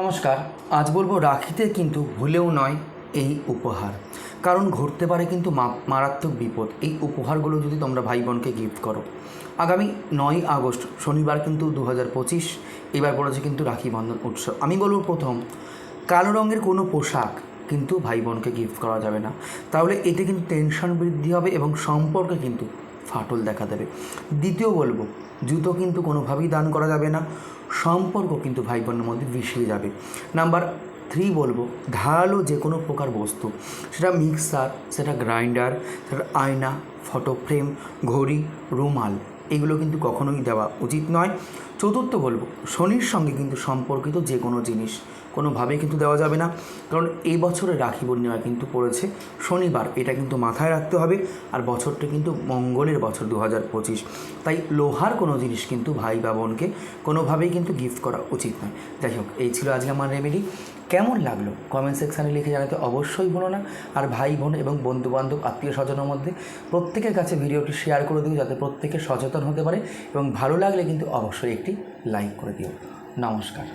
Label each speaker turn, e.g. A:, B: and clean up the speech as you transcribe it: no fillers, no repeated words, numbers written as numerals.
A: নমস্কার। আজ বলবো রাখিতে কিন্তু ভুলেও নয় এই উপহার, কারণ ঘটতে পারে কিন্তু মারাত্মক বিপদ এই উপহারগুলো যদি তোমরা ভাই বোনকে গিফট করো। আগামী 9ই আগস্ট শনিবার কিন্তু 2025 এবার পড়েছে কিন্তু রাখি বন্ধন উৎসব। আমি বলবো প্রথম, কালো রঙের কোনো পোশাক কিন্তু ভাই বোনকে গিফট করা যাবে না, তাহলে এতে কিন্তু টেনশন বৃদ্ধি হবে এবং সম্পর্কে কিন্তু ফাটল দেখা দেবে। দ্বিতীয় বলবো, জুতো কিন্তু কোনোভাবেই দান করা যাবে না, সম্পর্ক কিন্তু ভাই বোনের মধ্যে বিষিয়ে যাবে। নাম্বার 3 বলবো, ধারালো যে কোনো প্রকার বস্তু, সেটা মিক্সার, সেটা গ্রাইন্ডার, সেটা আয়না, ফটো ফ্রেম, ঘড়ি, রুমাল, এগুলো কিন্তু কখনোই দেওয়া উচিত নয়। চতুর্থ বলবো, শনির সঙ্গে কিন্তু সম্পর্কিত যে কোনো জিনিস কোনোভাবেই কিন্তু দেওয়া যাবে না, কারণ এই বছরের রাখি পূর্ণিমা কিন্তু পড়েছে শনিবার, এটা কিন্তু মাথায় রাখতে হবে। আর বছরটা কিন্তু মঙ্গলের বছর 2025, তাই লোহার কোনো জিনিস কিন্তু ভাই বা বোনকে কোনোভাবেই কিন্তু গিফট করা উচিত নয়। যাই হোক, এই ছিল আজকে আমার রেমেডি। কেমন লাগলো কমেন্ট সেকশানে লিখে জানাতে অবশ্যই ভুলো না। আর ভাই বোন এবং বন্ধুবান্ধব আত্মীয় স্বজনের মধ্যে প্রত্যেকের কাছে ভিডিওটি শেয়ার করে দিও, যাতে প্রত্যেকে সচেতন হতে পারে, এবং ভালো লাগলে কিন্তু অবশ্যই একটি লাইক করে দিও। নমস্কার।